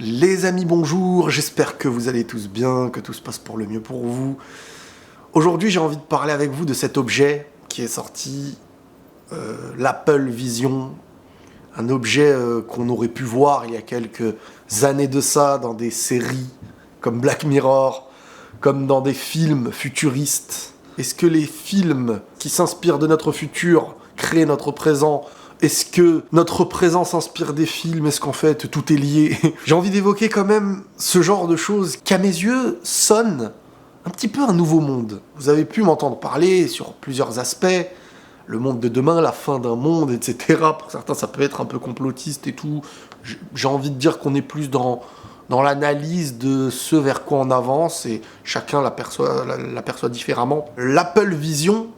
Les amis, bonjour, j'espère que vous allez tous bien, que tout se passe pour le mieux pour vous. Aujourd'hui, j'ai envie de parler avec vous de cet objet qui est sorti, l'Apple Vision. Un objet qu'on aurait pu voir il y a quelques années de ça dans des séries comme Black Mirror, comme dans des films futuristes. Est-ce que les films qui s'inspirent de notre futur créent notre présent ? Est-ce que notre présent s'inspire des films ? Est-ce qu'en fait tout est lié ? J'ai envie d'évoquer quand même ce genre de choses qui à mes yeux sonnent un petit peu un nouveau monde. Vous avez pu m'entendre parler sur plusieurs aspects, le monde de demain, la fin d'un monde, etc. Pour certains ça peut être un peu complotiste et tout. J'ai envie de dire qu'on est plus dans l'analyse de ce vers quoi on avance et chacun l'aperçoit différemment. L'Apple Vision,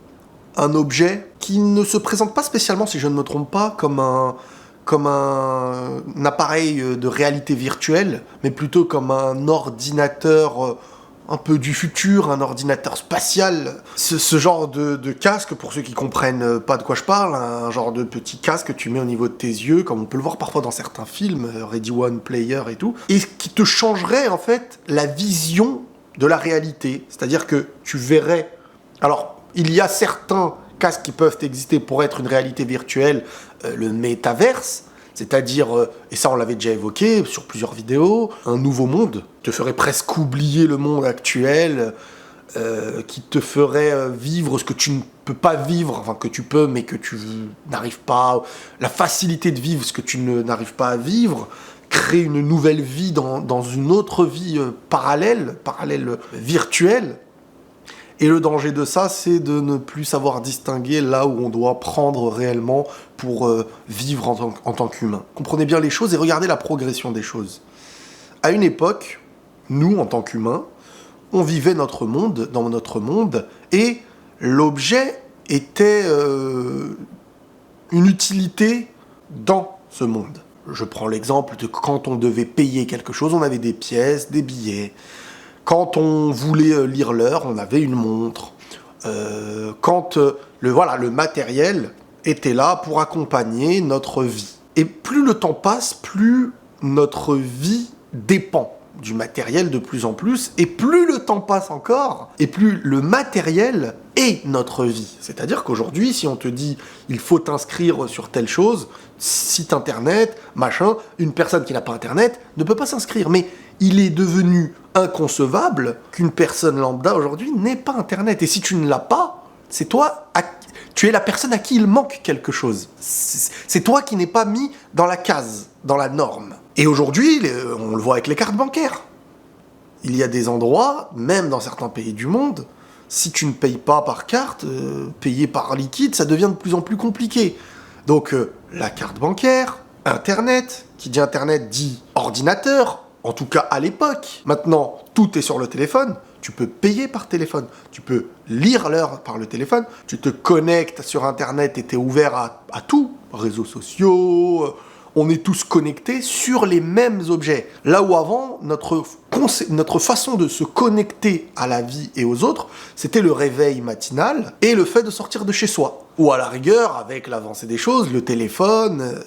un objet qui ne se présente pas spécialement, si je ne me trompe pas, comme un appareil de réalité virtuelle, mais plutôt comme un ordinateur un peu du futur, un ordinateur spatial. Ce genre de casque, pour ceux qui comprennent pas de quoi je parle, un genre de petit casque que tu mets au niveau de tes yeux, comme on peut le voir parfois dans certains films, Ready One Player et tout, et qui te changerait en fait la vision de la réalité. C'est-à-dire que tu verrais... Alors, il y a certains casques qui peuvent exister pour être une réalité virtuelle, le métaverse, c'est-à-dire, et ça on l'avait déjà évoqué sur plusieurs vidéos, un nouveau monde te ferait presque oublier le monde actuel, qui te ferait vivre ce que tu ne peux pas vivre, enfin que tu peux mais que tu n'arrives pas, la facilité de vivre ce que tu n'arrives pas à vivre, créer une nouvelle vie dans une autre vie parallèle virtuelle. Et le danger de ça, c'est de ne plus savoir distinguer là où on doit prendre réellement pour vivre en tant qu'humain. Comprenez bien les choses et regardez la progression des choses. À une époque, nous, en tant qu'humains, on vivait notre monde, dans notre monde, et l'objet était une utilité dans ce monde. Je prends l'exemple de quand on devait payer quelque chose, on avait des pièces, des billets. Quand on voulait lire l'heure, on avait une montre. Quand le matériel était là pour accompagner notre vie. Et plus le temps passe, plus notre vie dépend du matériel de plus en plus. Et plus le temps passe encore, et plus le matériel est notre vie. C'est-à-dire qu'aujourd'hui, si on te dit il faut t'inscrire sur telle chose, site internet, machin, une personne qui n'a pas internet ne peut pas s'inscrire. Mais il est devenu inconcevable qu'une personne lambda aujourd'hui n'ait pas internet. Et si tu ne l'as pas, c'est toi, tu es la personne à qui il manque quelque chose. C'est toi qui n'es pas mis dans la case, dans la norme. Et aujourd'hui, on le voit avec les cartes bancaires. Il y a des endroits, même dans certains pays du monde, si tu ne payes pas par carte, payer par liquide, ça devient de plus en plus compliqué. Donc la carte bancaire, Internet, qui dit Internet dit ordinateur, en tout cas à l'époque. Maintenant, tout est sur le téléphone. Tu peux payer par téléphone. Tu peux lire l'heure par le téléphone. Tu te connectes sur Internet et t'es ouvert à tout. Réseaux sociaux. On est tous connectés sur les mêmes objets. Là où avant, notre façon de se connecter à la vie et aux autres, c'était le réveil matinal et le fait de sortir de chez soi. Ou à la rigueur, avec l'avancée des choses, le téléphone,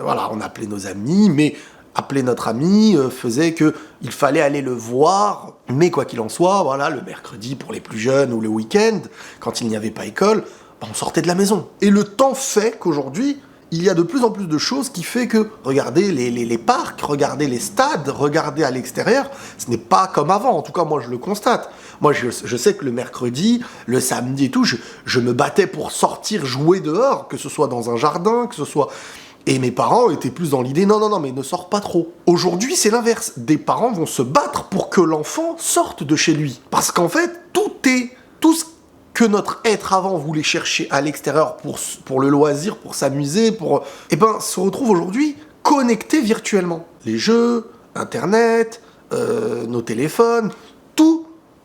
on appelait nos amis, mais appeler notre ami faisait qu'il fallait aller le voir, mais quoi qu'il en soit, le mercredi pour les plus jeunes ou le week-end, quand il n'y avait pas école, on sortait de la maison. Et le temps fait qu'aujourd'hui, il y a de plus en plus de choses qui fait que, regardez les parcs, regardez les stades, regardez à l'extérieur, ce n'est pas comme avant, en tout cas moi je le constate. Moi je sais que le mercredi, le samedi et tout, je me battais pour sortir jouer dehors, que ce soit dans un jardin, que ce soit... Et mes parents étaient plus dans l'idée, non, mais ne sors pas trop. Aujourd'hui, c'est l'inverse. Des parents vont se battre pour que l'enfant sorte de chez lui. Parce qu'en fait, tout ce que notre être avant voulait chercher à l'extérieur pour le loisir, pour s'amuser, se retrouve aujourd'hui connecté virtuellement. Les jeux, Internet, nos téléphones, tout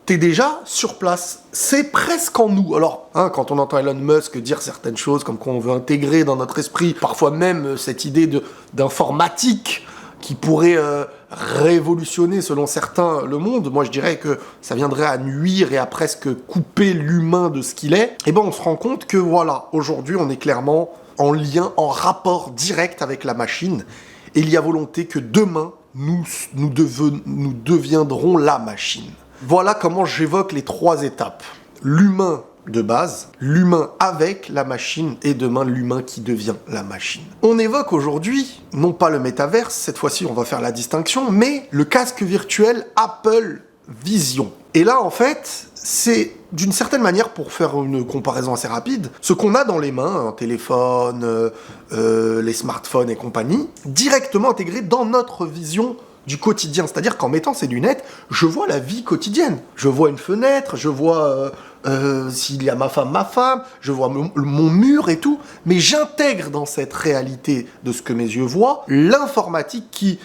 est déjà sur place. C'est presque en nous. Alors, quand on entend Elon Musk dire certaines choses, comme qu'on veut intégrer dans notre esprit, parfois même cette idée d'informatique qui pourrait révolutionner, selon certains, le monde, moi je dirais que ça viendrait à nuire et à presque couper l'humain de ce qu'il est, et on se rend compte que aujourd'hui on est clairement en lien, en rapport direct avec la machine, et il y a volonté que demain, nous deviendrons la machine. Voilà comment j'évoque les 3 étapes. L'humain de base, l'humain avec la machine et demain l'humain qui devient la machine. On évoque aujourd'hui, non pas le métaverse, cette fois-ci on va faire la distinction, mais le casque virtuel Apple Vision. Et là en fait, c'est d'une certaine manière, pour faire une comparaison assez rapide, ce qu'on a dans les mains, un téléphone, les smartphones et compagnie, directement intégré dans notre vision du quotidien. C'est-à-dire qu'en mettant ces lunettes, je vois la vie quotidienne. Je vois une fenêtre, je vois s'il y a ma femme, je vois mon mur et tout, mais j'intègre dans cette réalité de ce que mes yeux voient l'informatique,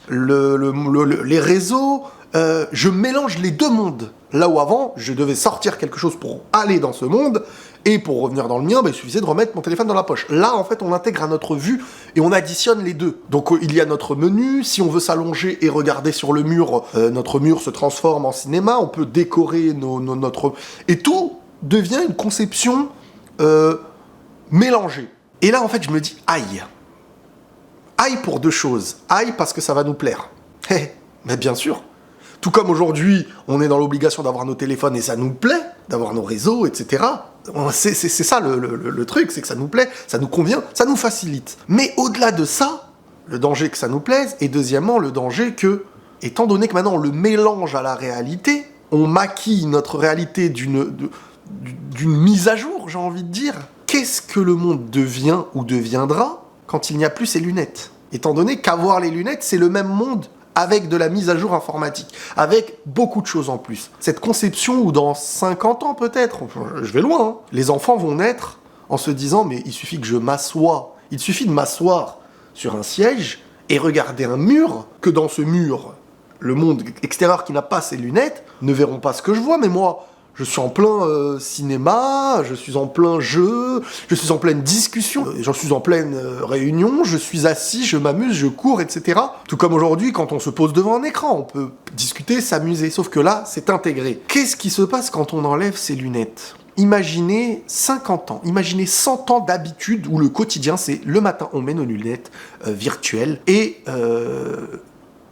les réseaux, je mélange les 2 mondes. Là où avant, je devais sortir quelque chose pour aller dans ce monde, et pour revenir dans le mien, il suffisait de remettre mon téléphone dans la poche. Là, en fait, on intègre à notre vue et on additionne les 2. Donc, il y a notre menu. Si on veut s'allonger et regarder sur le mur, notre mur se transforme en cinéma. On peut décorer notre... Et tout devient une conception mélangée. Et là, en fait, je me dis, aïe. Aïe pour 2 choses. Aïe parce que ça va nous plaire. Mais bien sûr. Tout comme aujourd'hui, on est dans l'obligation d'avoir nos téléphones et ça nous plaît, d'avoir nos réseaux, etc. C'est ça le truc, c'est que ça nous plaît, ça nous convient, ça nous facilite. Mais au-delà de ça, le danger que ça nous plaise, et deuxièmement, le danger que, étant donné que maintenant on le mélange à la réalité, on maquille notre réalité d'une mise à jour, j'ai envie de dire. Qu'est-ce que le monde devient ou deviendra quand il n'y a plus ces lunettes ? Étant donné qu'avoir les lunettes, c'est le même monde avec de la mise à jour informatique, avec beaucoup de choses en plus. Cette conception où dans 50 ans peut-être, je vais loin, hein, les enfants vont naître en se disant « mais il suffit que je m'assoie, il suffit de m'asseoir sur un siège et regarder un mur, que dans ce mur, le monde extérieur qui n'a pas ces lunettes ne verront pas ce que je vois, mais moi, je suis en plein cinéma, je suis en plein jeu, je suis en pleine discussion, j'en suis en pleine réunion, je suis assis, je m'amuse, je cours, etc. Tout comme aujourd'hui, quand on se pose devant un écran, on peut discuter, s'amuser, sauf que là, c'est intégré. Qu'est-ce qui se passe quand on enlève ses lunettes ? Imaginez 50 ans, imaginez 100 ans d'habitude où le quotidien, c'est le matin, on met nos lunettes virtuelles, et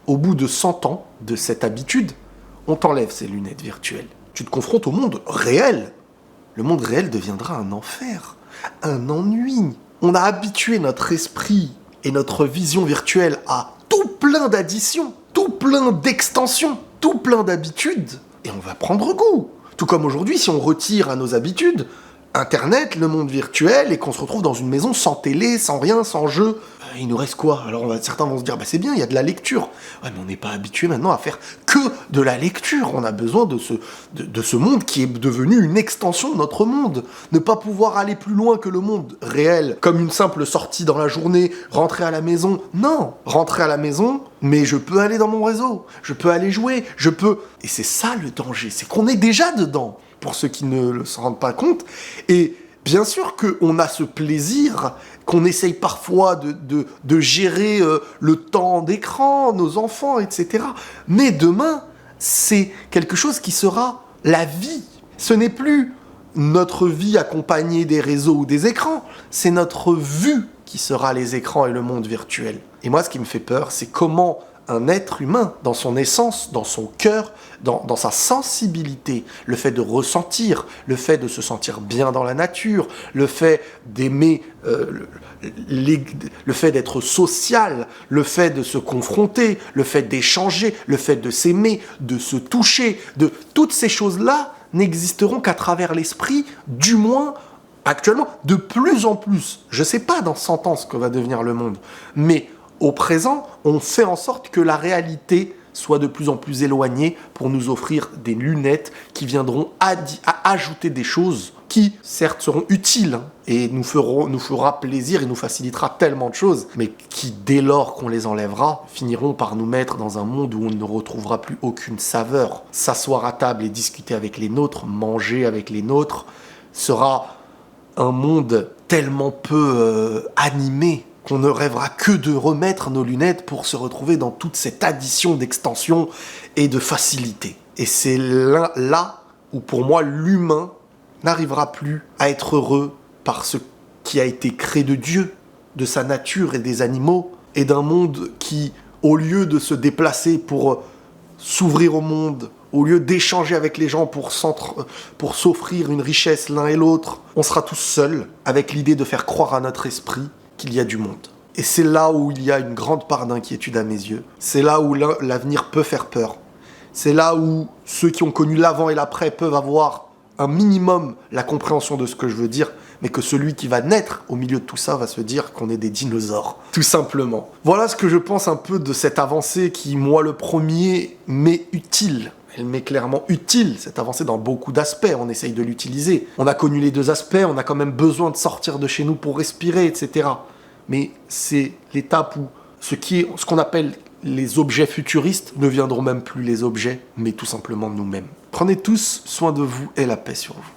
au bout de 100 ans de cette habitude, on t'enlève ces lunettes virtuelles. Tu te confrontes au monde réel. Le monde réel deviendra un enfer, un ennui. On a habitué notre esprit et notre vision virtuelle à tout plein d'additions, tout plein d'extensions, tout plein d'habitudes, et on va prendre goût. Tout comme aujourd'hui, si on retire à nos habitudes Internet, le monde virtuel, et qu'on se retrouve dans une maison sans télé, sans rien, sans jeu, il nous reste quoi ? Alors certains vont se dire, c'est bien, il y a de la lecture. Ouais, mais on n'est pas habitué maintenant à faire que de la lecture. On a besoin de ce monde qui est devenu une extension de notre monde. Ne pas pouvoir aller plus loin que le monde réel, comme une simple sortie dans la journée, rentrer à la maison. Non, rentrer à la maison, mais je peux aller dans mon réseau, je peux aller jouer, je peux... Et c'est ça le danger, c'est qu'on est déjà dedans, pour ceux qui ne s'en rendent pas compte. Et bien sûr qu'on a ce plaisir, qu'on essaye parfois de gérer le temps d'écran, nos enfants, etc. Mais demain, c'est quelque chose qui sera la vie. Ce n'est plus notre vie accompagnée des réseaux ou des écrans, c'est notre vue qui sera les écrans et le monde virtuel. Et moi, ce qui me fait peur, c'est comment un être humain, dans son essence, dans son cœur, dans sa sensibilité, le fait de ressentir, le fait de se sentir bien dans la nature, le fait d'aimer, le fait d'être social, le fait de se confronter, le fait d'échanger, le fait de s'aimer, de se toucher, de toutes ces choses-là n'existeront qu'à travers l'esprit, du moins actuellement, de plus en plus. Je ne sais pas dans 100 ans ce que va devenir le monde, mais au présent, on fait en sorte que la réalité soit de plus en plus éloignée pour nous offrir des lunettes qui viendront à ajouter des choses qui, certes, seront utiles et nous fera plaisir et nous facilitera tellement de choses, mais qui, dès lors qu'on les enlèvera, finiront par nous mettre dans un monde où on ne retrouvera plus aucune saveur. S'asseoir à table et discuter avec les nôtres, manger avec les nôtres, sera un monde tellement peu animé qu'on ne rêvera que de remettre nos lunettes pour se retrouver dans toute cette addition d'extension et de facilité. Et c'est là où, pour moi, l'humain n'arrivera plus à être heureux par ce qui a été créé de Dieu, de sa nature et des animaux, et d'un monde qui au lieu de se déplacer pour s'ouvrir au monde, au lieu d'échanger avec les gens pour s'offrir une richesse l'un et l'autre, on sera tous seuls avec l'idée de faire croire à notre esprit qu'il y a du monde. Et c'est là où il y a une grande part d'inquiétude à mes yeux. C'est là où l'avenir peut faire peur. C'est là où ceux qui ont connu l'avant et l'après peuvent avoir un minimum la compréhension de ce que je veux dire, mais que celui qui va naître au milieu de tout ça va se dire qu'on est des dinosaures, tout simplement. Voilà ce que je pense un peu de cette avancée qui, moi le premier, m'est utile. Elle m'est clairement utile, cette avancée, dans beaucoup d'aspects. On essaye de l'utiliser. On a connu les deux aspects, on a quand même besoin de sortir de chez nous pour respirer, etc. Mais c'est l'étape où ce qu'on appelle les objets futuristes ne viendront même plus les objets, mais tout simplement nous-mêmes. Prenez tous soin de vous et la paix sur vous.